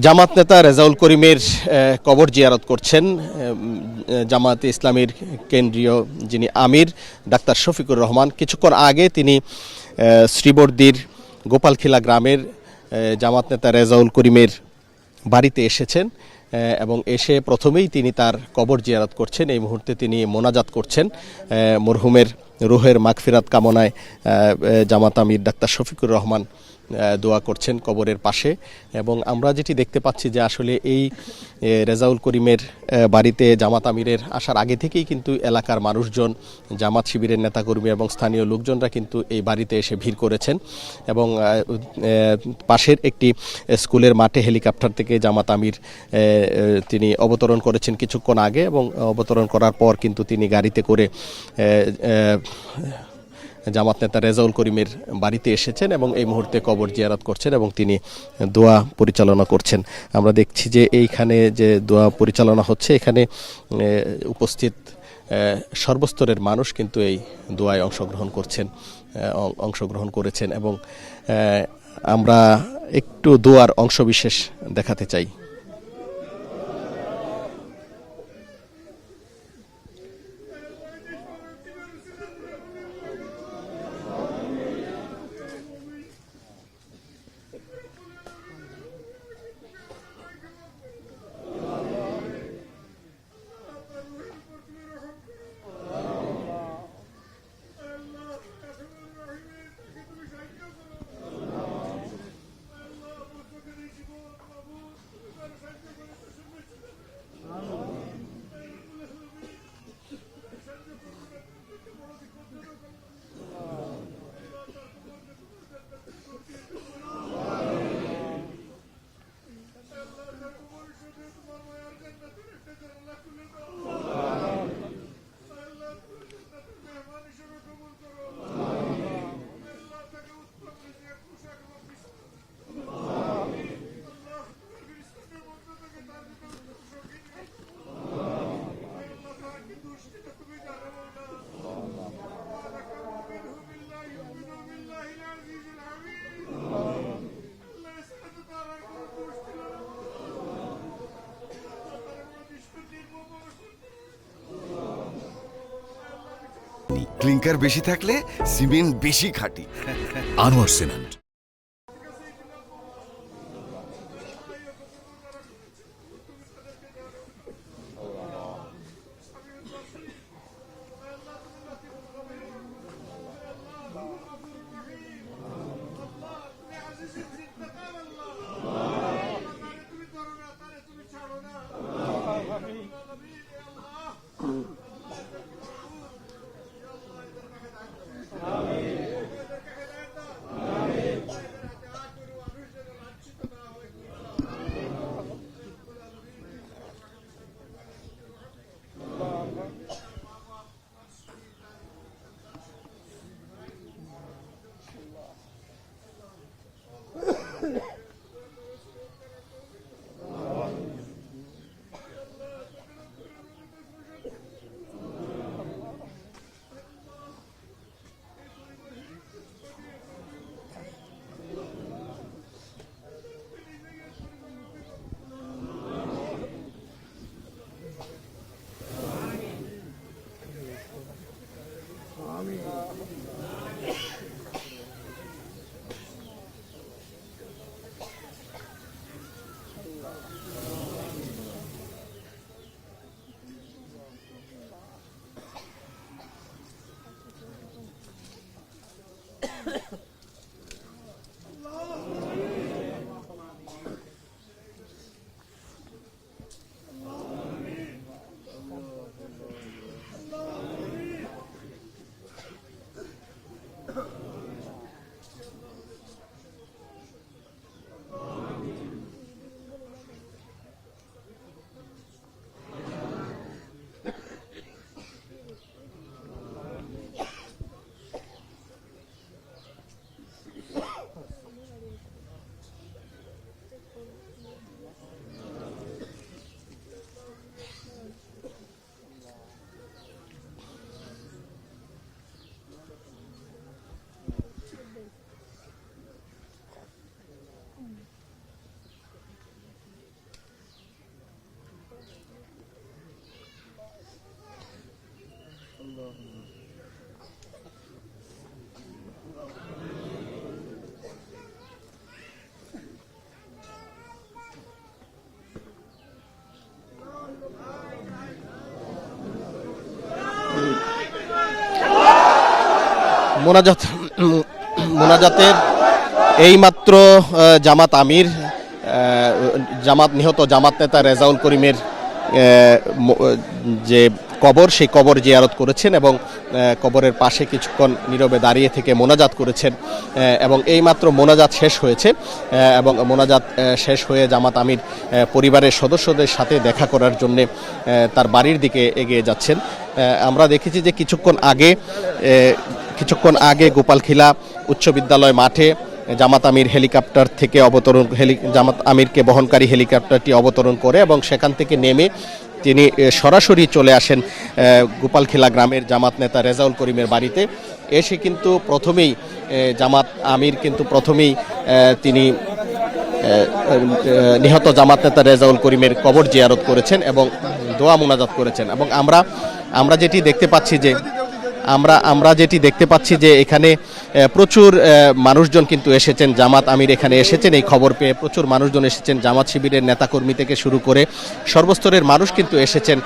জামাত নেতা রেজাউল করিমের কবর জিয়ারত করছেন জামায়াতে ইসলামীর কেন্দ্রীয় যিনি আমির ডাক্তার শফিকুর রহমান। কিছুক্ষণ আগে তিনি শ্রীবর্দীর গোপালখিলা গ্রামের জামাত নেতা রেজাউল করিমের বাড়িতে এসেছেন এবং এসে প্রথমেই তিনি তার কবর জিয়ারত করছেন। এই মুহূর্তে তিনি মোনাজাত করছেন মরহুমের রুহের মাগফিরাত কামনায়। জামাত আমির ডাক্তার শফিকুর রহমান দোয়া করছেন কবরের পাশে। এবং আমরা যেটি দেখতে পাচ্ছি যে আসলে এই রেজাউল করিমের বাড়িতে জামাত আমিরের আসার আগে থেকেই কিন্তু এলাকার মানুষজন, জামাত শিবিরের নেতাকর্মী এবং স্থানীয় লোকজনরা কিন্তু এই বাড়িতে এসে ভিড় করেছেন। এবং পাশের একটি স্কুলের মাঠে হেলিকপ্টার থেকে জামাত আমির তিনি অবতরণ করেছেন কিছুক্ষণ আগে, এবং অবতরণ করার পর কিন্তু তিনি গাড়িতে করে জামাত নেতা রেজাউল করিমের বাড়িতে এসেছেন এবং এই মুহূর্তে কবর জিয়ারত করছেন এবং তিনি দোয়া পরিচালনা করছেন। আমরা দেখছি যে এইখানে যে দোয়া পরিচালনা হচ্ছে, এখানে উপস্থিত সর্বস্তরের মানুষ কিন্তু এই দোয়ায় অংশগ্রহণ করেছেন এবং আমরা একটু দোয়ার অংশবিশেষ দেখাতে চাই। ক্লিংকার বেশি থাকলে সিমেন্ট বেশি খাঁটি। আনোয়ার সিমেন্ট। মোনাজাতের এইমাত্র জামাত আমির নিহত জামাত নেতা রেজাউল করিমের যে কবর, সেই কবর জিয়ারত করেছেন এবং কবরের পাশে কিছুক্ষণ নীরবে দাঁড়িয়ে থেকে মোনাজাত করেছেন এবং এইমাত্র মোনাজাত শেষ হয়েছে এবং মোনাজাত শেষ হয়ে জামাত আমির পরিবারের সদস্যদের সাথে দেখা করার জন্যে তার বাড়ির দিকে এগিয়ে যাচ্ছেন। আমরা দেখেছি যে কিছুক্ষণ আগে গোপালখিলা উচ্চ বিদ্যালয় মাঠে জামাত আমির হেলিকপ্টার থেকে জামাত আমিরকে বহনকারী হেলিকপ্টারটি অবতরণ করে এবং সেখান থেকে নেমে তিনি সরাসরি চলে আসেন গোপালখিলা গ্রামের জামাত নেতা রেজাউল করিমের বাড়িতে। এসে কিন্তু প্রথমেই জামাত আমির তিনি নিহত জামাত নেতা রেজাউল করিমের কবর জিয়ারত করেছেন এবং দোয়া মোনাজাত করেছেন। এবং আমরা যেটি দেখতে পাচ্ছি যে এখানে প্রচুর মানুষজন কিন্তু এসেছেন, জামাত আমির এখানে এসেছেন এই খবর পেয়ে প্রচুর মানুষজন এসেছেন, জামাত শিবিরের নেতাকর্মী থেকে শুরু করে সর্বস্তরের মানুষ কিন্তু এসেছেন।